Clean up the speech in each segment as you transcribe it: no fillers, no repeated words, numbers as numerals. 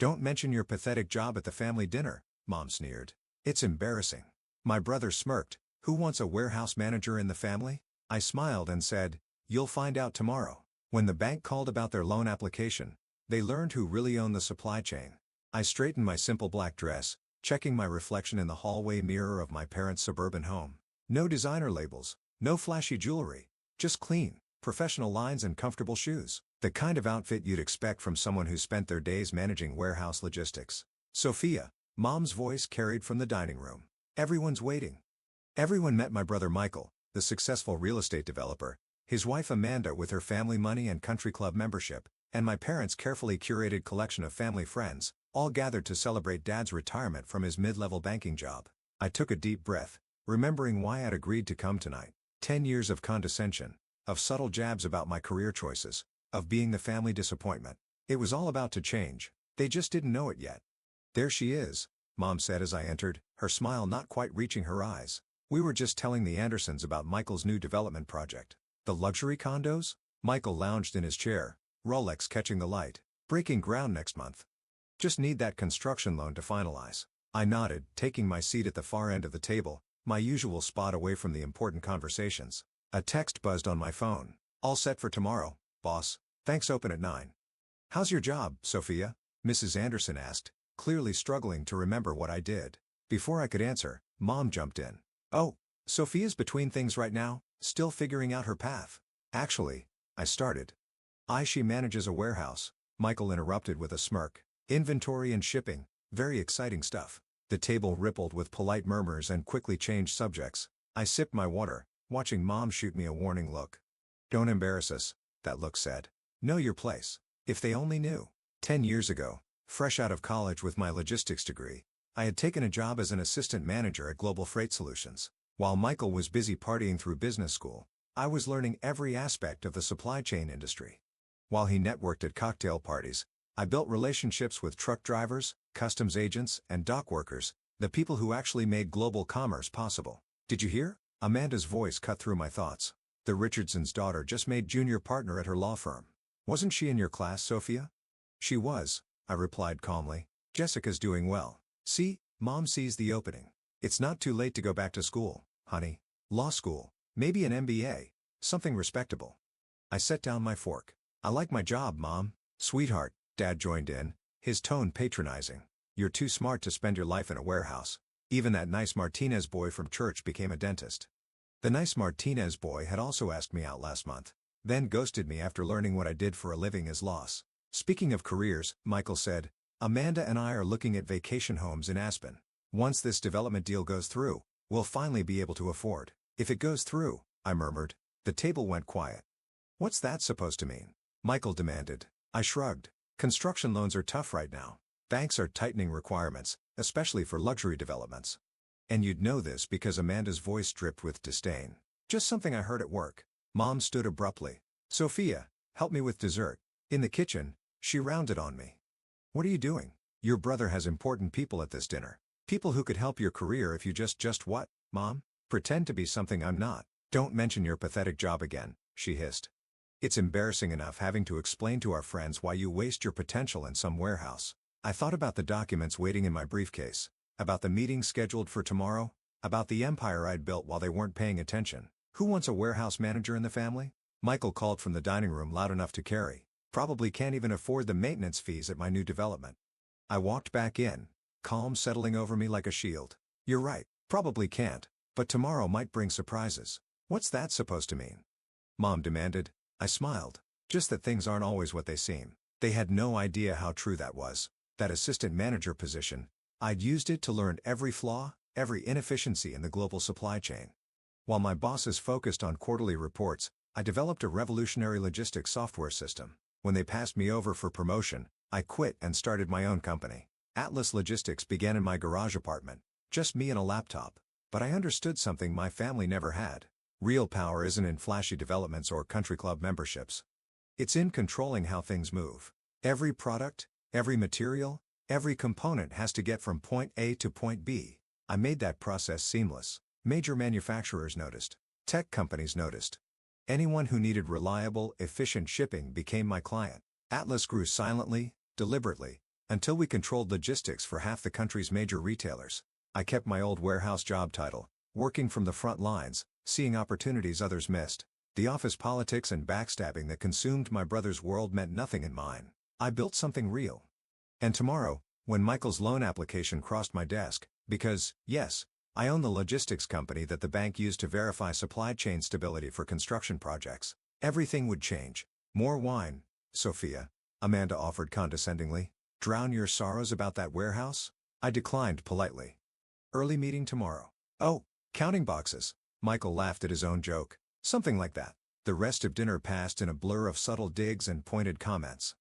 Don't mention your pathetic job at the family dinner, Mom sneered. It's embarrassing. My brother smirked. Who wants a warehouse manager in the family? I smiled and said, you'll find out tomorrow. When the bank called about their loan application, they learned who really owned the supply chain. I straightened my simple black dress, checking my reflection in the hallway mirror of my parents' suburban home. No designer labels, no flashy jewelry, just clean, professional lines and comfortable shoes. The kind of outfit you'd expect from someone who spent their days managing warehouse logistics. Sophia, Mom's voice carried from the dining room. Everyone's waiting. Everyone met my brother Michael, the successful real estate developer, his wife Amanda with her family money and country club membership, and my parents' carefully curated collection of family friends, all gathered to celebrate Dad's retirement from his mid-level banking job. I took a deep breath, remembering why I'd agreed to come tonight. 10 years of condescension, of subtle jabs about my career choices, of being the family disappointment. It was all about to change. They just didn't know it yet. There she is, Mom said as I entered, her smile not quite reaching her eyes. We were just telling the Andersons about Michael's new development project. The luxury condos? Michael lounged in his chair, Rolex catching the light. Breaking ground next month. Just need that construction loan to finalize. I nodded, taking my seat at the far end of the table, my usual spot away from the important conversations. A text buzzed on my phone. All set for tomorrow, boss. Thanks, open at 9. How's your job, Sophia? Mrs. Anderson asked, clearly struggling to remember what I did. Before I could answer, Mom jumped in. Oh, Sophia's between things right now, still figuring out her path. Actually, I started. She manages a warehouse, Michael interrupted with a smirk. Inventory and shipping, very exciting stuff. The table rippled with polite murmurs and quickly changed subjects. I sipped my water, watching Mom shoot me a warning look. Don't embarrass us, that look said. Know your place. If they only knew. 10 years ago, fresh out of college with my logistics degree, I had taken a job as an assistant manager at Global Freight Solutions. While Michael was busy partying through business school, I was learning every aspect of the supply chain industry. While he networked at cocktail parties, I built relationships with truck drivers, customs agents, and dock workers, the people who actually made global commerce possible. Did you hear? Amanda's voice cut through my thoughts. The Richardsons' daughter just made junior partner at her law firm. Wasn't she in your class, Sophia? She was, I replied calmly. Jessica's doing well. See, Mom sees the opening. It's not too late to go back to school, honey. Law school, maybe an MBA, something respectable. I set down my fork. I like my job, Mom. Sweetheart, Dad joined in, his tone patronizing. You're too smart to spend your life in a warehouse. Even that nice Martinez boy from church became a dentist. The nice Martinez boy had also asked me out last month, then ghosted me after learning what I did for a living as loss. Speaking of careers, Michael said, Amanda and I are looking at vacation homes in Aspen. Once this development deal goes through, we'll finally be able to afford. If it goes through, I murmured. The table went quiet. What's that supposed to mean? Michael demanded. I shrugged. Construction loans are tough right now. Banks are tightening requirements, especially for luxury developments. And you'd know this because Amanda's voice dripped with disdain. Just something I heard at work. Mom stood abruptly. Sophia, help me with dessert. In the kitchen, she rounded on me. What are you doing? Your brother has important people at this dinner. People who could help your career if you just what, Mom? Pretend to be something I'm not. Don't mention your pathetic job again, she hissed. It's embarrassing enough having to explain to our friends why you waste your potential in some warehouse. I thought about the documents waiting in my briefcase, about the meeting scheduled for tomorrow, about the empire I'd built while they weren't paying attention. Who wants a warehouse manager in the family? Michael called from the dining room loud enough to carry. Probably can't even afford the maintenance fees at my new development. I walked back in, calm settling over me like a shield. You're right, probably can't, but tomorrow might bring surprises. What's that supposed to mean? Mom demanded. I smiled. Just that things aren't always what they seem. They had no idea how true that was. That assistant manager position, I'd used it to learn every flaw, every inefficiency in the global supply chain. While my bosses focused on quarterly reports, I developed a revolutionary logistics software system. When they passed me over for promotion, I quit and started my own company. Atlas Logistics began in my garage apartment, just me and a laptop. But I understood something my family never had. Real power isn't in flashy developments or country club memberships. It's in controlling how things move. Every product, every material, every component has to get from point A to point B. I made that process seamless. Major manufacturers noticed. Tech companies noticed. Anyone who needed reliable, efficient shipping became my client. Atlas grew silently, deliberately, Until we controlled logistics for half the country's major retailers. I kept my old warehouse job title, working from the front lines, seeing opportunities others missed. The office politics and backstabbing that consumed my brother's world meant nothing in mine. I built something real. And tomorrow, when Michael's loan application crossed my desk, because, yes, I own the logistics company that the bank used to verify supply chain stability for construction projects, everything would change. More wine, Sophia, Amanda offered condescendingly. Drown your sorrows about that warehouse? I declined politely. Early meeting tomorrow. Oh, counting boxes. Michael laughed at his own joke. Something like that. The rest of dinner passed in a blur of subtle digs and pointed comments.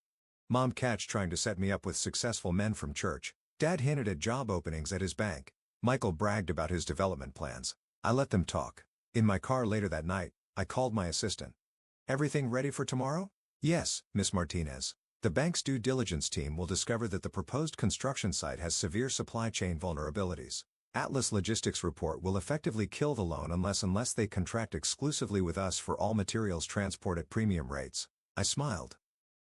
Mom catch trying to set me up with successful men from church. Dad hinted at job openings at his bank. Michael bragged about his development plans. I let them talk. In my car later that night, I called my assistant. Everything ready for tomorrow? Yes, Miss Martinez. The bank's due diligence team will discover that the proposed construction site has severe supply chain vulnerabilities. Atlas Logistics report will effectively kill the loan unless they contract exclusively with us for all materials transport at premium rates. I smiled.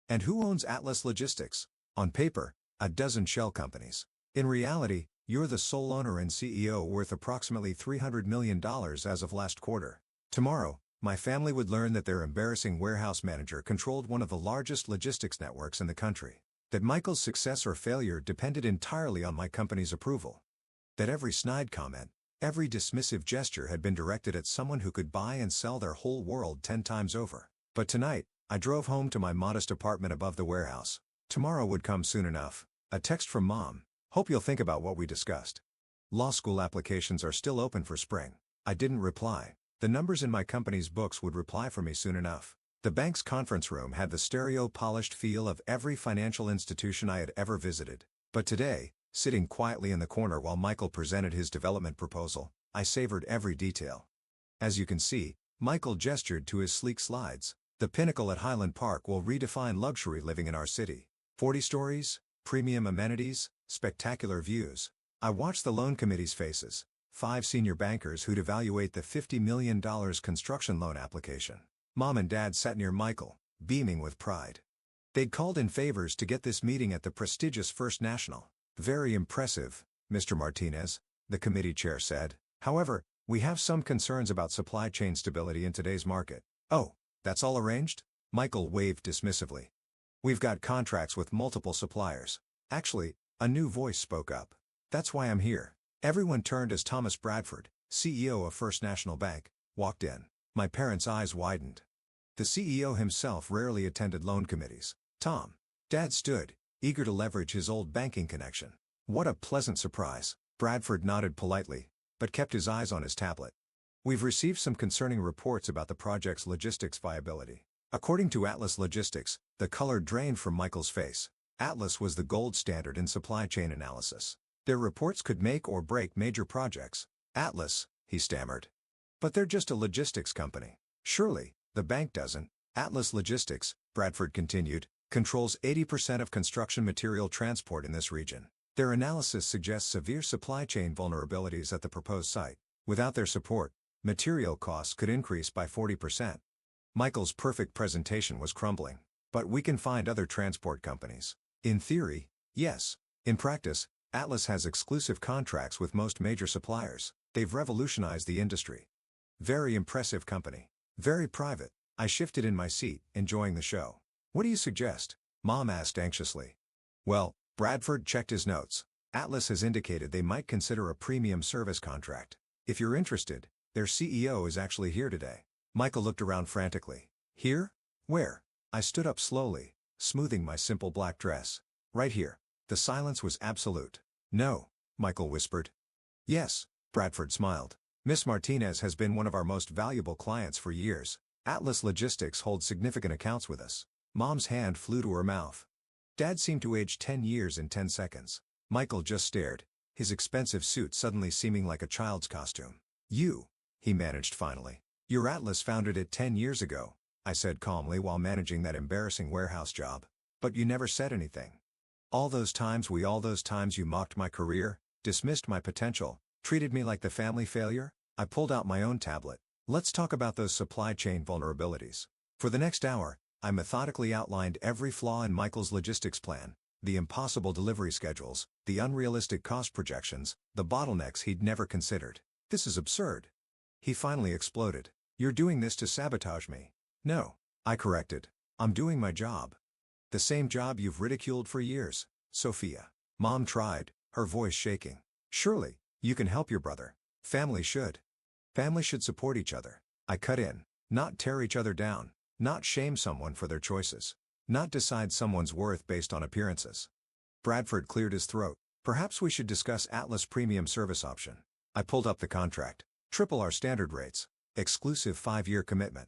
And who owns Atlas Logistics? On paper, a dozen shell companies. In reality, you're the sole owner and CEO worth approximately $300 million as of last quarter. Tomorrow, my family would learn that their embarrassing warehouse manager controlled one of the largest logistics networks in the country. That Michael's success or failure depended entirely on my company's approval. That every snide comment, every dismissive gesture had been directed at someone who could buy and sell their whole world 10 times over. But tonight, I drove home to my modest apartment above the warehouse. Tomorrow would come soon enough. A text from Mom. Hope you'll think about what we discussed. Law school applications are still open for spring. I didn't reply. The numbers in my company's books would reply for me soon enough. The bank's conference room had the stereo-polished feel of every financial institution I had ever visited. But today, sitting quietly in the corner while Michael presented his development proposal, I savored every detail. As you can see, Michael gestured to his sleek slides. The pinnacle at Highland Park will redefine luxury living in our city. 40 stories, premium amenities, spectacular views. I watched the loan committee's faces. 5 senior bankers who'd evaluate the $50 million construction loan application. Mom and Dad sat near Michael, beaming with pride. They'd called in favors to get this meeting at the prestigious First National. Very impressive, Mr. Martinez, the committee chair said. However, we have some concerns about supply chain stability in today's market. Oh, that's all arranged? Michael waved dismissively. We've got contracts with multiple suppliers. Actually, a new voice spoke up. That's why I'm here. Everyone turned as Thomas Bradford, CEO of First National Bank, walked in. My parents' eyes widened. The CEO himself rarely attended loan committees. Tom. Dad stood, eager to leverage his old banking connection. What a pleasant surprise. Bradford nodded politely, but kept his eyes on his tablet. We've received some concerning reports about the project's logistics viability. According to Atlas Logistics, the color drained from Michael's face. Atlas was the gold standard in supply chain analysis. Their reports could make or break major projects. Atlas, he stammered. But they're just a logistics company. Surely, the bank doesn't. Atlas Logistics, Bradford continued, controls 80% of construction material transport in this region. Their analysis suggests severe supply chain vulnerabilities at the proposed site. Without their support, material costs could increase by 40%. Michael's perfect presentation was crumbling. But we can find other transport companies. In theory, yes. In practice, Atlas has exclusive contracts with most major suppliers. They've revolutionized the industry. Very impressive company. Very private. I shifted in my seat, enjoying the show. What do you suggest? Mom asked anxiously. Well, Bradford checked his notes. Atlas has indicated they might consider a premium service contract. If you're interested, their CEO is actually here today. Michael looked around frantically. Here? Where? I stood up slowly, smoothing my simple black dress. Right here. The silence was absolute. No, Michael whispered. Yes, Bradford smiled. Miss Martinez has been one of our most valuable clients for years. Atlas Logistics holds significant accounts with us. Mom's hand flew to her mouth. Dad seemed to age 10 years in 10 seconds. Michael just stared, his expensive suit suddenly seeming like a child's costume. You, he managed finally. Your Atlas founded it 10 years ago, I said calmly while managing that embarrassing warehouse job. But you never said anything. All those times you mocked my career, dismissed my potential, treated me like the family failure. I pulled out my own tablet. Let's talk about those supply chain vulnerabilities. For the next hour, I methodically outlined every flaw in Michael's logistics plan, The impossible delivery schedules, the unrealistic cost projections, the bottlenecks he'd never considered. This is absurd. He finally exploded. You're doing this to sabotage me. No, I corrected. I'm doing my job. The same job you've ridiculed for years, Sophia. Mom tried, her voice shaking. Surely, you can help your brother. Family should. Family should support each other. I cut in. Not tear each other down. Not shame someone for their choices. Not decide someone's worth based on appearances. Bradford cleared his throat. Perhaps we should discuss Atlas Premium Service Option. I pulled up the contract. Triple our standard rates. Exclusive 5-year commitment.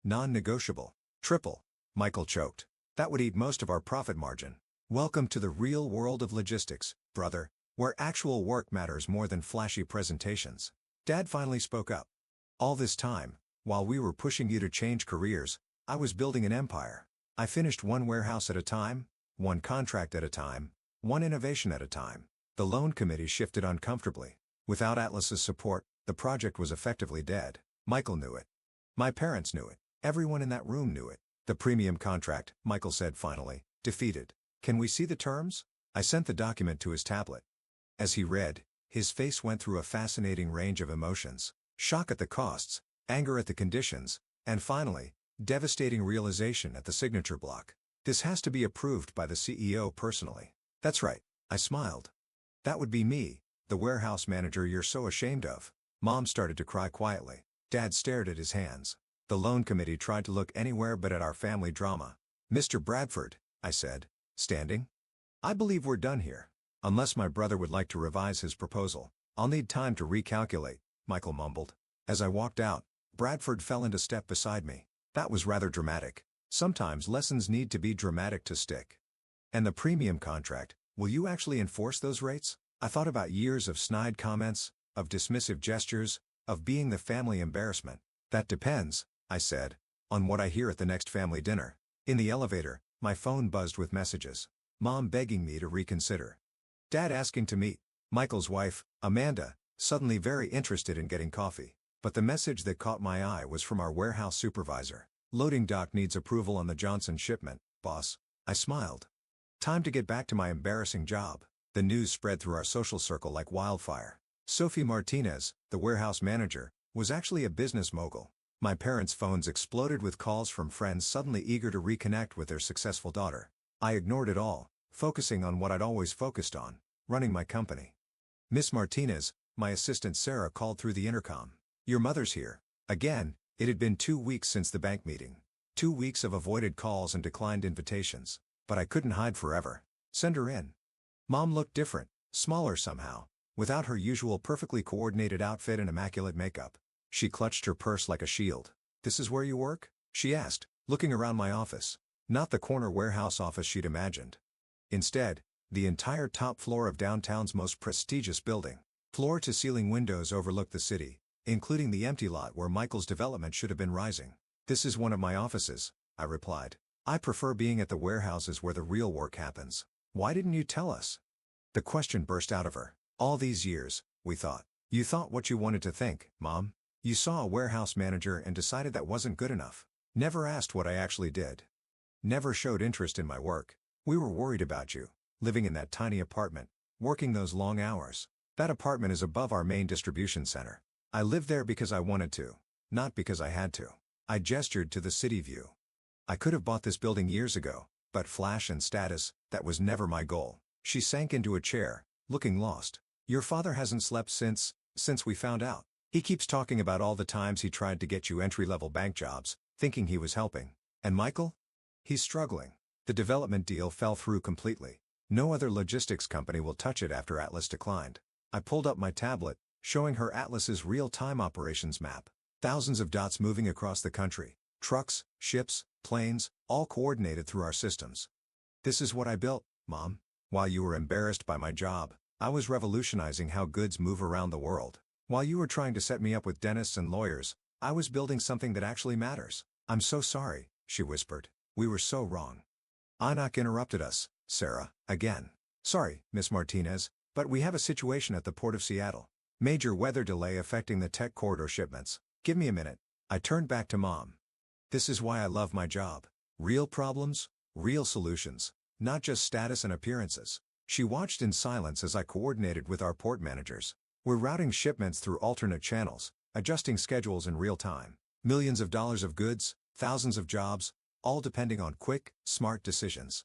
Non-negotiable. Triple. Michael choked. That would eat most of our profit margin. Welcome to the real world of logistics, brother, where actual work matters more than flashy presentations. Dad finally spoke up. All this time, while we were pushing you to change careers, I was building an empire. I finished one warehouse at a time, one contract at a time, one innovation at a time. The loan committee shifted uncomfortably. Without Atlas's support, the project was effectively dead. Michael knew it. My parents knew it. Everyone in that room knew it. The premium contract, Michael said finally, defeated. Can we see the terms? I sent the document to his tablet. As he read, his face went through a fascinating range of emotions. Shock at the costs, anger at the conditions, and finally, devastating realization at the signature block. This has to be approved by the CEO personally. That's right, I smiled. That would be me, the warehouse manager you're so ashamed of. Mom started to cry quietly. Dad stared at his hands. The loan committee tried to look anywhere but at our family drama. Mr. Bradford, I said, standing. I believe we're done here. Unless my brother would like to revise his proposal, I'll need time to recalculate, Michael mumbled. As I walked out, Bradford fell into step beside me. That was rather dramatic. Sometimes lessons need to be dramatic to stick. And the premium contract, will you actually enforce those rates? I thought about years of snide comments, of dismissive gestures, of being the family embarrassment. That depends, I said, on what I hear at the next family dinner. In the elevator, my phone buzzed with messages. Mom begging me to reconsider. Dad asking to meet Michael's wife, Amanda, suddenly very interested in getting coffee. But the message that caught my eye was from our warehouse supervisor. Loading dock needs approval on the Johnson shipment, boss. I smiled. Time to get back to my embarrassing job. The news spread through our social circle like wildfire. Sophie Martinez, the warehouse manager, was actually a business mogul. My parents' phones exploded with calls from friends suddenly eager to reconnect with their successful daughter. I ignored it all, focusing on what I'd always focused on, running my company. Miss Martinez, my assistant Sarah called through the intercom. Your mother's here. Again, it had been 2 weeks since the bank meeting. 2 weeks of avoided calls and declined invitations. But I couldn't hide forever. Send her in. Mom looked different, smaller somehow, without her usual perfectly coordinated outfit and immaculate makeup. She clutched her purse like a shield. This is where you work? She asked, looking around my office. Not the corner warehouse office she'd imagined. Instead, the entire top floor of downtown's most prestigious building. Floor-to-ceiling windows overlooked the city, including the empty lot where Michael's development should have been rising. This is one of my offices, I replied. I prefer being at the warehouses where the real work happens. Why didn't you tell us? The question burst out of her. All these years, we thought. You thought what you wanted to think, Mom. You saw a warehouse manager and decided that wasn't good enough. Never asked what I actually did. Never showed interest in my work. We were worried about you, living in that tiny apartment, working those long hours. That apartment is above our main distribution center. I lived there because I wanted to, not because I had to. I gestured to the city view. I could have bought this building years ago, but flash and status, that was never my goal. She sank into a chair, looking lost. Your father hasn't slept since we found out. He keeps talking about all the times he tried to get you entry-level bank jobs, thinking he was helping. And Michael? He's struggling. The development deal fell through completely. No other logistics company will touch it after Atlas declined. I pulled up my tablet, showing her Atlas's real-time operations map. Thousands of dots moving across the country. Trucks, ships, planes, all coordinated through our systems. This is what I built, Mom. While you were embarrassed by my job, I was revolutionizing how goods move around the world. While you were trying to set me up with dentists and lawyers, I was building something that actually matters. I'm so sorry, she whispered. We were so wrong. Anak interrupted us, Sarah, again. Sorry, Miss Martinez, but we have a situation at the Port of Seattle. Major weather delay affecting the tech corridor shipments. Give me a minute. I turned back to Mom. This is why I love my job. Real problems, real solutions. not just status and appearances. She watched in silence as I coordinated with our port managers. We're routing shipments through alternate channels, adjusting schedules in real time. Millions of dollars of goods, thousands of jobs, all depending on quick, smart decisions.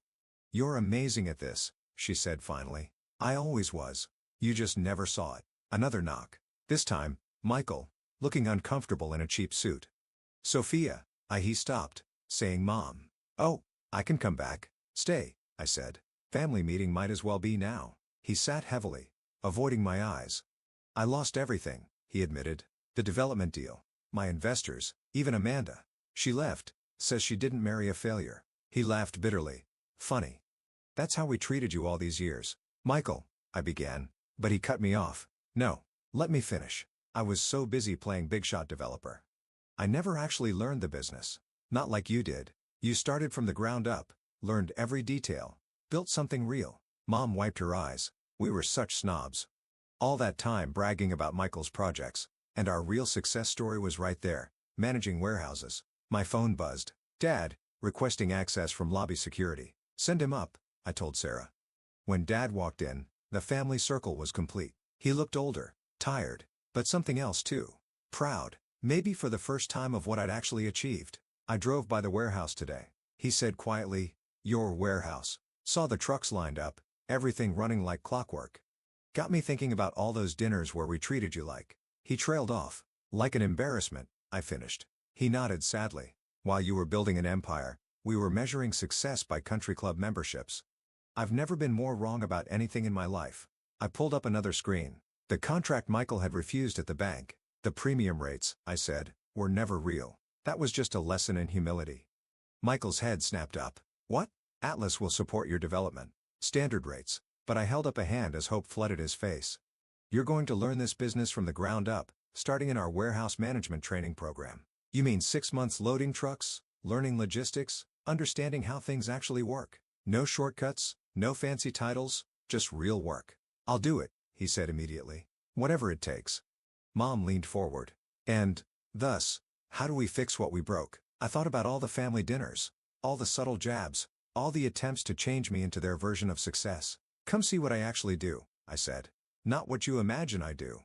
You're amazing at this, she said finally. I always was. You just never saw it. Another knock. This time, Michael, looking uncomfortable in a cheap suit. Sophia, he stopped, saying Mom. Oh, I can come back. Stay, I said. Family meeting might as well be now. He sat heavily, avoiding my eyes. I lost everything, he admitted. The development deal, my investors, even Amanda. She left, says she didn't marry a failure. He laughed bitterly. Funny. That's how we treated you all these years. Michael, I began, but he cut me off. No, let me finish. I was so busy playing big shot developer. I never actually learned the business. Not like you did. You started from the ground up, learned every detail, built something real. Mom wiped her eyes. We were such snobs. All that time bragging about Michael's projects, and our real success story was right there, managing warehouses. My phone buzzed. Dad, requesting access from lobby security. Send him up, I told Sarah. When Dad walked in, the family circle was complete. He looked older, tired, but something else too. Proud, maybe for the first time of what I'd actually achieved. I drove by the warehouse today, he said quietly. Your warehouse. Saw the trucks lined up, everything running like clockwork. Got me thinking about all those dinners where we treated you like. He trailed off. Like an embarrassment, I finished. He nodded sadly. While you were building an empire, we were measuring success by country club memberships. I've never been more wrong about anything in my life. I pulled up another screen. The contract Michael had refused at the bank. The premium rates, I said, were never real. That was just a lesson in humility. Michael's head snapped up. What? Atlas will support your development. Standard rates. But I held up a hand as hope flooded his face. You're going to learn this business from the ground up, starting in our warehouse management training program. You mean 6 months loading trucks, learning logistics, understanding how things actually work. No shortcuts, no fancy titles, just real work. I'll do it, he said immediately. Whatever it takes. Mom leaned forward. And, thus, how do we fix what we broke? I thought about all the family dinners, all the subtle jabs, all the attempts to change me into their version of success. Come see what I actually do, I said. Not what you imagine I do.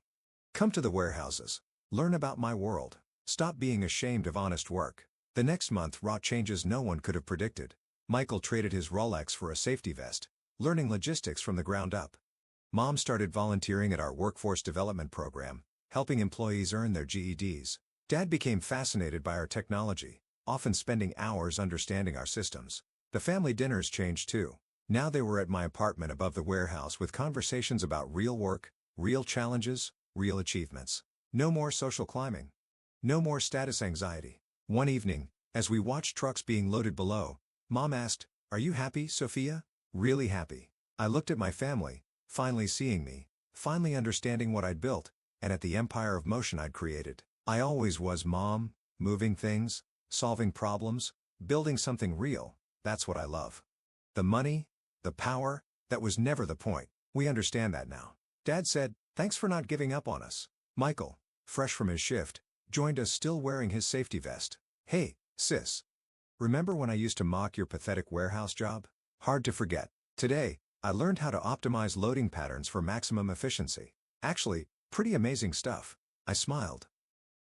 Come to the warehouses. Learn about my world. Stop being ashamed of honest work. The next month wrought changes no one could have predicted. Michael traded his Rolex for a safety vest, learning logistics from the ground up. Mom started volunteering at our workforce development program, helping employees earn their GEDs. Dad became fascinated by our technology, often spending hours understanding our systems. The family dinners changed too. Now they were at my apartment above the warehouse with conversations about real work, real challenges, real achievements. No more social climbing. No more status anxiety. One evening, as we watched trucks being loaded below, Mom asked, "Are you happy, Sophia?" Really happy. I looked at my family, finally seeing me, finally understanding what I'd built, and at the empire of motion I'd created. I always was, Mom, moving things, solving problems, building something real. That's what I love. The money, the power, that was never the point. We understand that now. Dad said, thanks for not giving up on us. Michael, fresh from his shift, joined us still wearing his safety vest. Hey, sis. Remember when I used to mock your pathetic warehouse job? Hard to forget. Today, I learned how to optimize loading patterns for maximum efficiency. Actually, pretty amazing stuff. I smiled.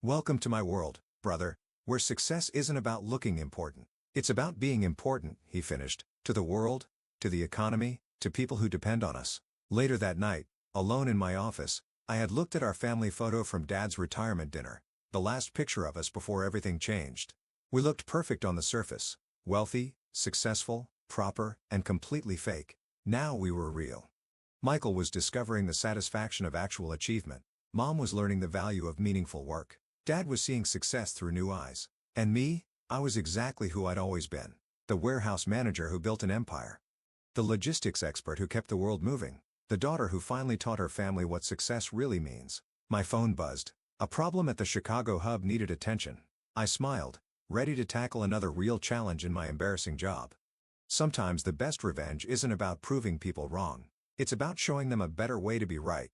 Welcome to my world, brother, where success isn't about looking important. It's about being important, he finished, to the world, to the economy, to people who depend on us. Later that night, alone in my office, I had looked at our family photo from Dad's retirement dinner, the last picture of us before everything changed. We looked perfect on the surface, wealthy, successful, proper, and completely fake. Now we were real. Michael was discovering the satisfaction of actual achievement. Mom was learning the value of meaningful work. Dad was seeing success through new eyes. And me, I was exactly who I'd always been. The warehouse manager who built an empire. The logistics expert who kept the world moving. The daughter who finally taught her family what success really means. My phone buzzed. A problem at the Chicago hub needed attention. I smiled, ready to tackle another real challenge in my embarrassing job. Sometimes the best revenge isn't about proving people wrong. It's about showing them a better way to be right.